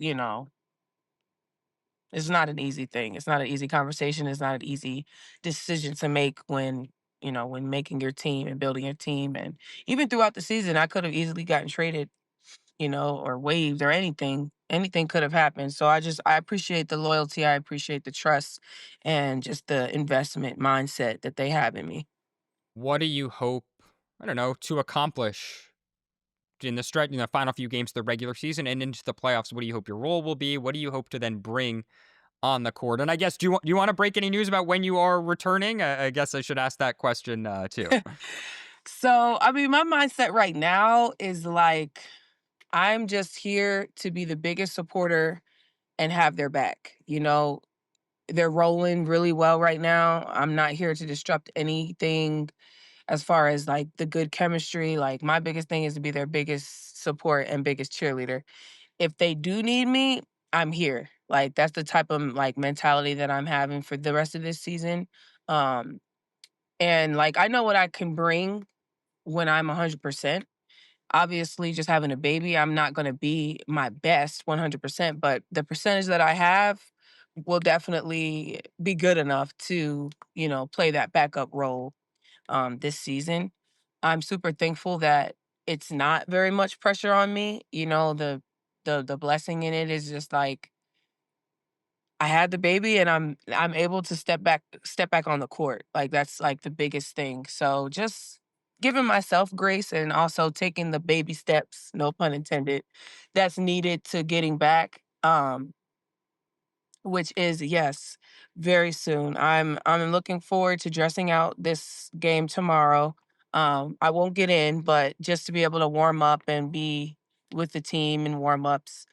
it's not an easy thing. It's not an easy conversation. It's not an easy decision to make when making your team and building your team. And even throughout the season, I could have easily gotten traded, or waived or anything. anything could have happened. So I appreciate the loyalty, I appreciate the trust, and just the investment mindset that they have in me. What do you hope, I don't know, to accomplish in the stretch in the final few games of the regular season and into the playoffs? What do you hope your role will be? What do you hope to then bring on the court? And I guess do you want to break any news about when you are returning? I guess I should ask that question too. So, I mean, my mindset right now is like, I'm just here to be the biggest supporter and have their back. You know, they're rolling really well right now. I'm not here to disrupt anything as far as like the good chemistry. Like, my biggest thing is to be their biggest support and biggest cheerleader. If they do need me, I'm here. Like, that's the type of like mentality that I'm having for the rest of this season. Um, and like, I know what I can bring when I'm 100%. Obviously, just having a baby, I'm not gonna be my best 100%, but the percentage that I have will definitely be good enough to, play that backup role, this season. I'm super thankful that it's not very much pressure on me. The blessing in it is just like I had the baby and I'm able to step back on the court. Like that's like the biggest thing. So just giving myself grace and also taking the baby steps, no pun intended, that's needed to getting back. Which is yes, very soon. I'm looking forward to dressing out this game tomorrow. I won't get in, but just to be able to warm up and be with the team in warm ups,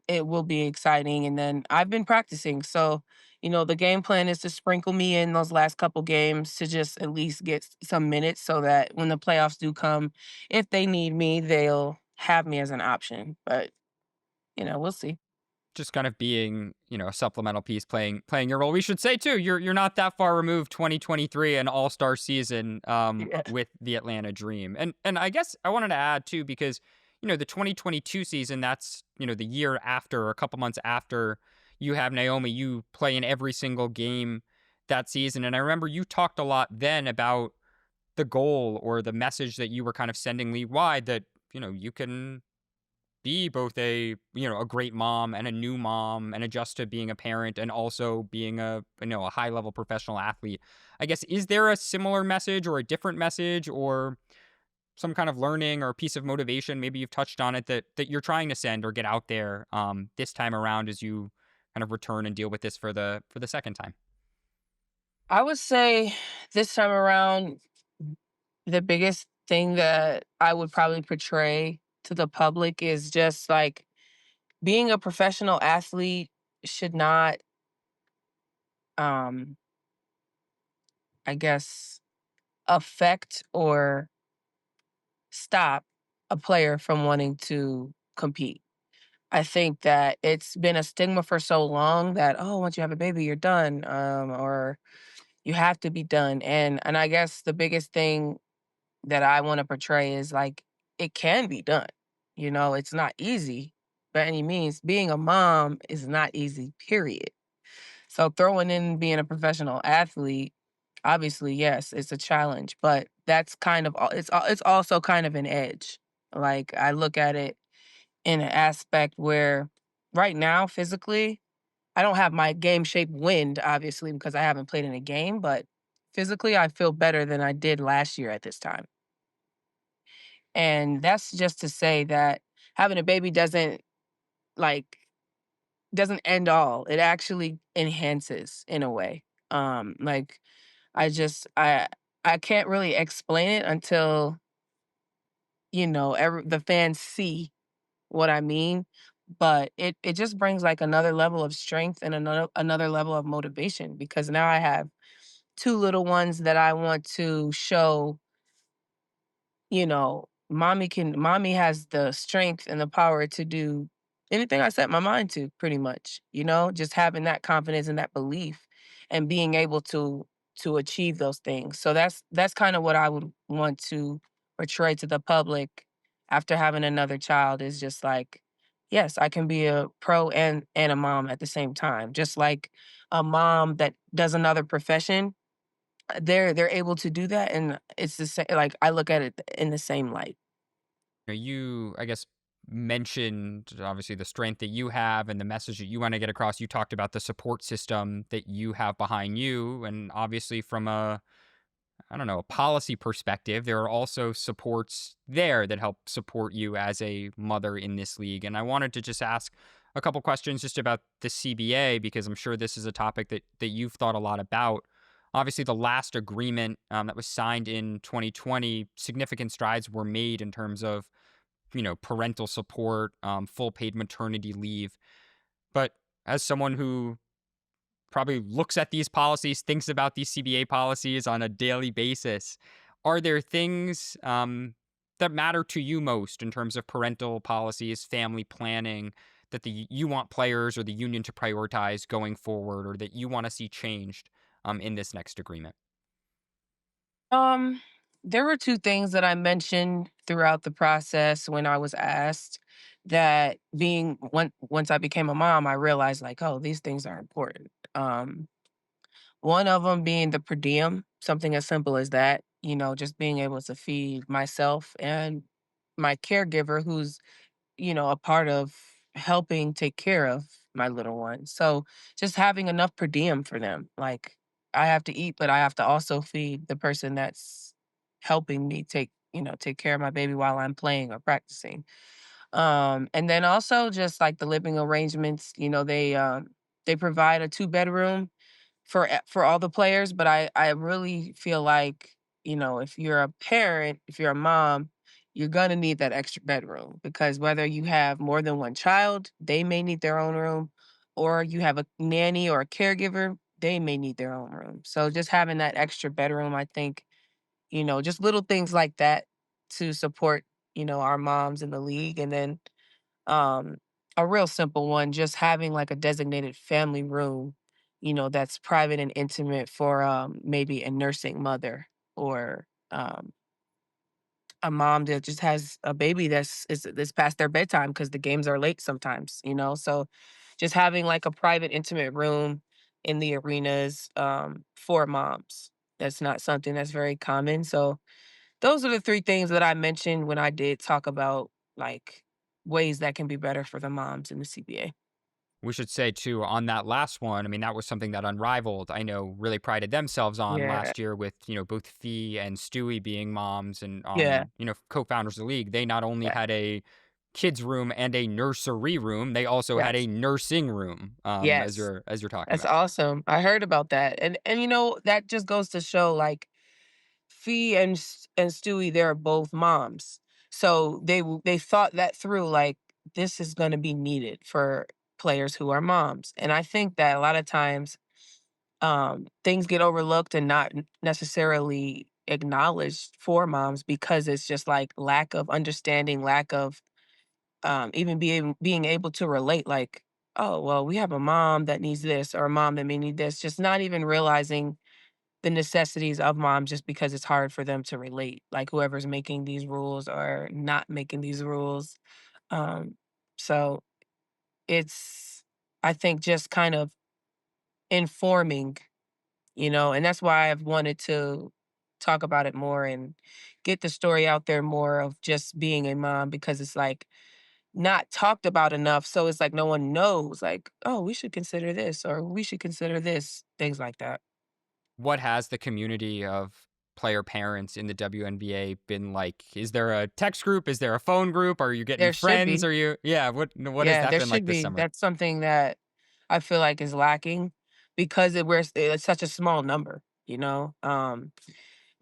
it will be exciting. And then I've been practicing, so the game plan is to sprinkle me in those last couple games to just at least get some minutes, so that when the playoffs do come, if they need me, they'll have me as an option. But we'll see. Just kind of being, a supplemental piece playing your role. We should say too, you're not that far removed, 2023, an all-star season Yeah. with the Atlanta Dream. And I guess I wanted to add too, because the 2022 season, that's the year after, a couple months after you have Naomi, you play in every single game that season. And I remember you talked a lot then about the goal or the message that you were kind of sending league wide, that you can be both a great mom and a new mom and adjust to being a parent and also being a high level professional athlete. I guess, is there a similar message or a different message or some kind of learning or piece of motivation, maybe you've touched on it, that you're trying to send or get out there this time around as you kind of return and deal with this for the second time? I would say this time around, the biggest thing that I would probably portray to the public is just like being a professional athlete should not, um, I guess, affect or stop a player from wanting to compete. I think that it's been a stigma for so long that, oh, once you have a baby, you're done, or you have to be done. And I guess the biggest thing that I wanna portray is, like, it can be done, it's not easy by any means. Being a mom is not easy, period. So throwing in being a professional athlete, obviously, yes, it's a challenge, but that's kind of it's also kind of an edge. Like, I look at it in an aspect where right now, physically, I don't have my game shape wind, obviously, because I haven't played in a game, but physically, I feel better than I did last year at this time. And that's just to say that having a baby like doesn't end all. It actually enhances in a way. Like I just I can't really explain it until, the fans see what I mean. But it just brings like another level of strength and another level of motivation, because now I have two little ones that I want to show, mommy has the strength and the power to do anything I set my mind to, pretty much, just having that confidence and that belief and being able to achieve those things. So that's kind of what I would want to portray to the public after having another child, is just like, yes, I can be a pro and a mom at the same time. Just like a mom that does another profession, they're able to do that, and it's the same. Like, I look at it in the same light. You, I guess, mentioned obviously the strength that you have and the message that you want to get across. You talked about the support system that you have behind you. And obviously, from a, I don't know, a policy perspective, there are also supports there that help support you as a mother in this league. And I wanted to just ask a couple questions just about the CBA, because I'm sure this is a topic that you've thought a lot about. Obviously, the last agreement that was signed in 2020, significant strides were made in terms of, parental support, full paid maternity leave. But as someone who probably looks at these policies, thinks about these CBA policies on a daily basis, are there things that matter to you most in terms of parental policies, family planning, that you want players or the union to prioritize going forward, or that you want to see changed in this next agreement? Um, there were 2 things that I mentioned throughout the process when I was asked that once I became a mom, I realized like, "Oh, these things are important." One of them being the per diem, something as simple as that, just being able to feed myself and my caregiver who's, a part of helping take care of my little one. So just having enough per diem for them. Like I have to eat, but I have to also feed the person that's helping me take care of my baby while I'm playing or practicing. And then also just like the living arrangements, they provide a 2-bedroom for all the players, but I really feel like, if you're a parent, if you're a mom, you're gonna need that extra bedroom because whether you have more than one child, they may need their own room, or you have a nanny or a caregiver, they may need their own room. So just having that extra bedroom, I think, just little things like that to support, our moms in the league. And then um, a real simple one, just having like a designated family room, that's private and intimate for maybe a nursing mother or a mom that just has a baby that's past their bedtime because the games are late sometimes. So just having like a private, intimate room in the arenas for moms. That's not something that's very common. So those are the 3 things that I mentioned when I did talk about, like, ways that can be better for the moms in the CBA. We should say too, on that last one, I mean, that was something that Unrivaled, I know, really prided themselves on Yeah, last year with, both Fee and Stewie being moms and, yeah, co-founders of the league. They not only yeah, had a kids room and a nursery room, they also had a yes, nursing room, as yes. you're talking That's about. awesome. I heard about that, and, that just goes to show, like, Fee and Stewie, they're both moms. So they thought that through, like, this is gonna be needed for players who are moms, and I think that a lot of times things get overlooked and not necessarily acknowledged for moms because it's just like lack of understanding, lack of even being able to relate. Like, oh well, we have a mom that needs this or a mom that may need this. Just not even realizing the necessities of mom just because it's hard for them to relate. Like whoever's making these rules or not making these rules. Um, so it's I think just kind of informing, and that's why I've wanted to talk about it more and get the story out there more of just being a mom because it's like not talked about enough. So it's like no one knows, like, oh, we should consider this or we should consider this, things like that. What has the community of player parents in the WNBA been like? Is there a text group? Is there a phone group? Are you getting There should friends? be. Are you Yeah, what has Yeah, that there been like should this be. summer? That's something that I feel like is lacking because it's such a small number.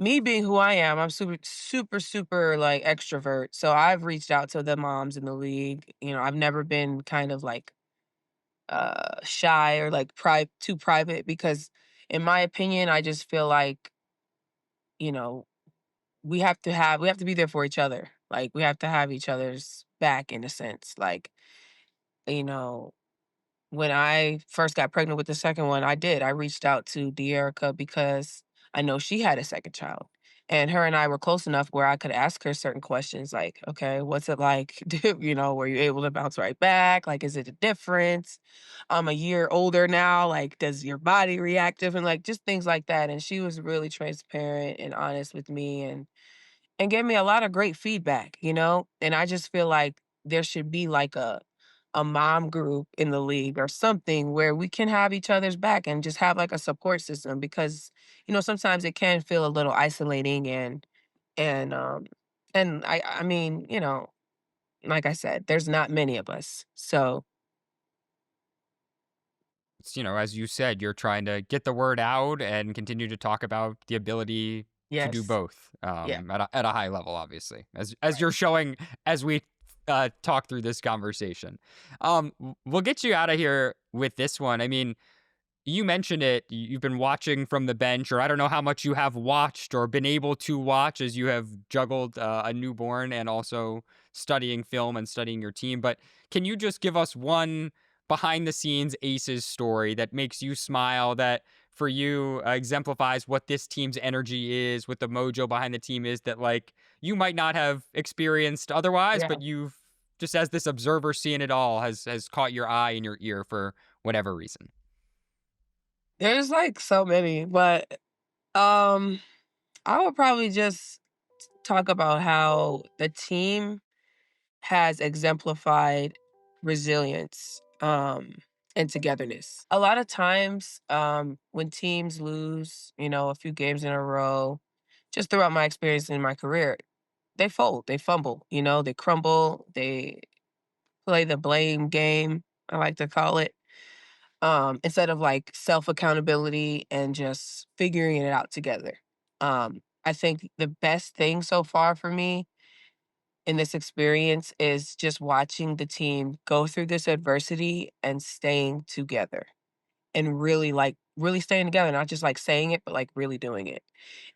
Me being who I am, I'm super, super, super like extrovert. So I've reached out to the moms in the league. I've never been kind of like shy or like too private because in my opinion, I just feel like, you know, we have to be there for each other. Like we have to have each other's back in a sense. Like, you know, when I first got pregnant with the second one, I did. I reached out to Deerica because I know she had a second child. And her and I were close enough where I could ask her certain questions like, okay, what's it like? Were you able to bounce right back? Like, is it a difference? I'm a year older now. Like, does your body react different? Like, just things like that. And she was really transparent and honest with me and gave me a lot of great feedback. And I just feel like there should be like a mom group in the league or something where we can have each other's back and just have like a support system because sometimes it can feel a little isolating and I mean, like I said, there's not many of us. So, It's, as you said, you're trying to get the word out and continue to talk about the ability to do yes. both Yeah. at a high level, obviously, as Right. you're showing as we talk through this conversation. We'll get you out of here with this one. I mean, you mentioned it. You've been watching from the bench, or I don't know how much you have watched or been able to watch as you have juggled a newborn and also studying film and studying your team. But can you just give us one behind the scenes Aces story that makes you smile, that for you exemplifies what this team's energy is, what the mojo behind the team is, that like you might not have experienced otherwise, Yeah. but you've just as this observer seeing it all has caught your eye and your ear for whatever reason? There's like so many, but um I would probably just talk about how the team has exemplified resilience and togetherness. A lot of times when teams lose, a few games in a row, just throughout my experience in my career, they fold, they fumble, they crumble, they play the blame game, I like to call it, instead of like self accountability and just figuring it out together. I think the best thing so far for me in this experience is just watching the team go through this adversity and staying together and really like really staying together, not just like saying it, but like really doing it.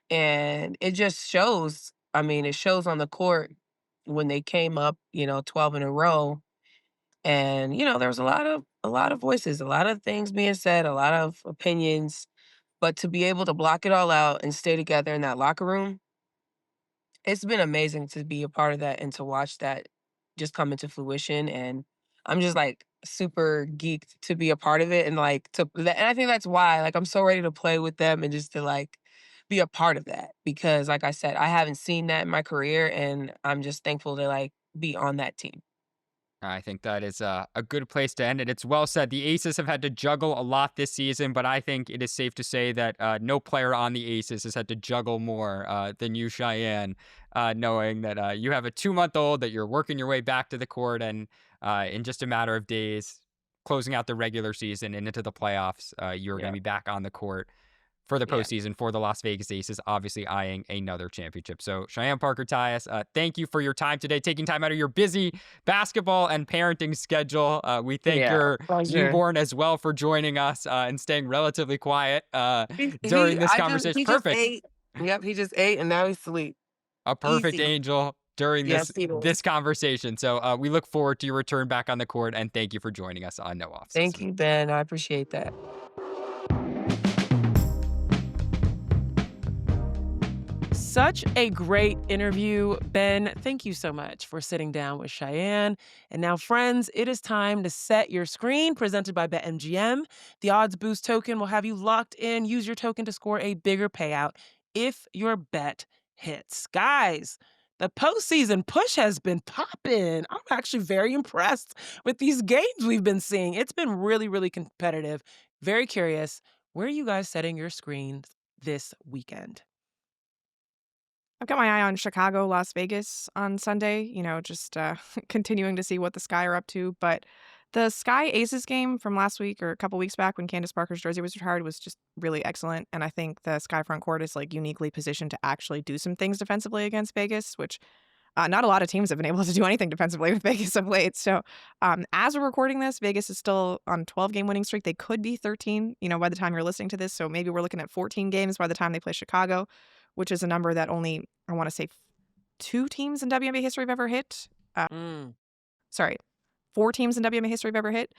And it just shows, I mean, it shows on the court when they came up, 12 in a row. And, there was a lot of voices, a lot of things being said, a lot of opinions. But to be able to block it all out and stay together in that locker room, it's been amazing to be a part of that and to watch that just come into fruition, and I'm just, like, super geeked to be a part of it and, like, and I think that's why, like, I'm so ready to play with them and just to, like, be a part of that because, like I said, I haven't seen that in my career, and I'm just thankful to, like, be on that team. I think that is a good place to end it. It's well said. The Aces have had to juggle a lot this season, but I think it is safe to say that no player on the Aces has had to juggle more than you, Cheyenne, knowing that you have a 2-month old, that you're working your way back to the court, and in just a matter of days, closing out the regular season and into the playoffs, you're going Yeah, to be back on the court for the yeah. postseason for the Las Vegas Aces, obviously eyeing another championship. So, Cheyenne Parker-Tyus, thank you for your time today, taking time out of your busy basketball and parenting schedule. We thank Yeah, your pleasure. newborn as well for joining us and staying relatively quiet He during this I just conversation. he just Perfect. ate. Yep, he just ate and now he's asleep. A perfect Easy. angel during Yes, this he this is. conversation. So we look forward to your return back on the court, and thank you for joining us on No Thank Offseason. you, Ben, I appreciate that. Such a great interview, Ben. Thank you so much for sitting down with Cheyenne. And now, friends, it is time to set your screen, presented by BetMGM. The Odds Boost token will have you locked in. Use your token to score a bigger payout if your bet hits. Guys, the postseason push has been popping. I'm actually very impressed with these games we've been seeing. It's been really, really competitive. Very curious. Where are you guys setting your screens this weekend? I've got my eye on Chicago, Las Vegas on Sunday, just continuing to see what the Sky are up to. But the Sky Aces game from last week or a couple weeks back when Candace Parker's jersey was retired was just really excellent. And I think the Sky front court is like uniquely positioned to actually do some things defensively against Vegas, which not a lot of teams have been able to do anything defensively with Vegas of late. So as we're recording this, Vegas is still on 12-game winning streak. They could be 13, by the time you're listening to this. So maybe we're looking at 14 games by the time they play Chicago, which is a number that only, I want to say, 2 teams in WNBA history have ever hit. Mm. Sorry, 4 teams in WNBA history have ever hit.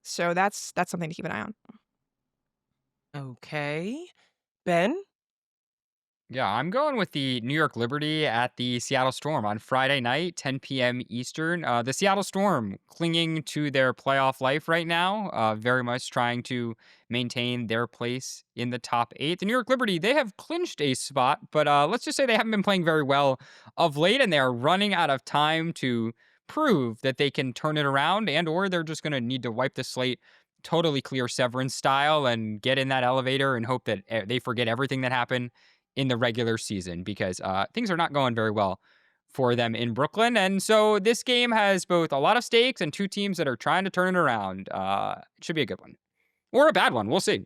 So that's something to keep an eye on. Okay. Ben? Yeah, I'm going with the New York Liberty at the Seattle Storm on Friday night, 10 p.m. Eastern. The Seattle Storm clinging to their playoff life right now, very much trying to maintain their place in the top 8. The New York Liberty, they have clinched a spot, but let's just say they haven't been playing very well of late, and they are running out of time to prove that they can turn it around, and or they're just going to need to wipe the slate totally clear Severance style and get in that elevator and hope that they forget everything that happened in the regular season, because things are not going very well for them in Brooklyn. And so this game has both a lot of stakes and two teams that are trying to turn it around. It should be a good one or a bad one. We'll see.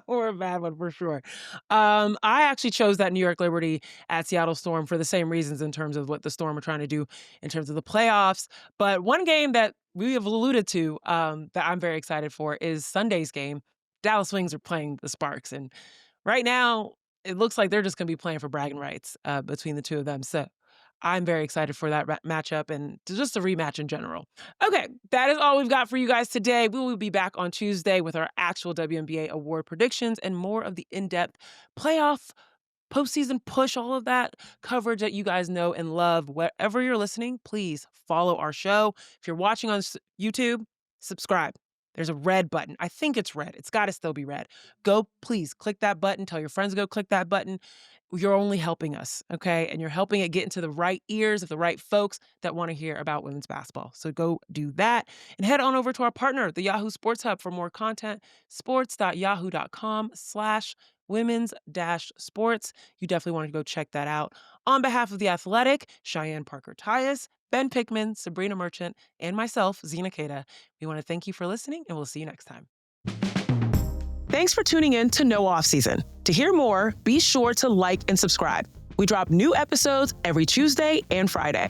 Or a bad one for sure. I actually chose that New York Liberty at Seattle Storm for the same reasons in terms of what the Storm are trying to do in terms of the playoffs. But one game that we have alluded to that I'm very excited for is Sunday's game. Dallas Wings are playing the Sparks, and right now it looks like they're just going to be playing for bragging rights between the two of them. So I'm very excited for that matchup and just a rematch in general. Okay, that is all we've got for you guys today. We will be back on Tuesday with our actual WNBA award predictions and more of the in-depth playoff, postseason push, all of that coverage that you guys know and love. Wherever you're listening, please follow our show. If you're watching on YouTube, subscribe. There's a red button. I think it's red. It's got to still be red. Go, please, click that button. Tell your friends to go click that button. You're only helping us, okay? And you're helping it get into the right ears of the right folks that want to hear about women's basketball. So go do that and head on over to our partner, the Yahoo Sports Hub, for more content, sports.yahoo.com/women's-sports. You definitely want to go check that out. On behalf of The Athletic, Cheyenne Parker-Tyus, Ben Pickman, Sabreena Merchant, and myself, Zena Kada, we want to thank you for listening, and we'll see you next time. Thanks for tuning in to No Offseason. To hear more, be sure to like and subscribe. We drop new episodes every Tuesday and Friday.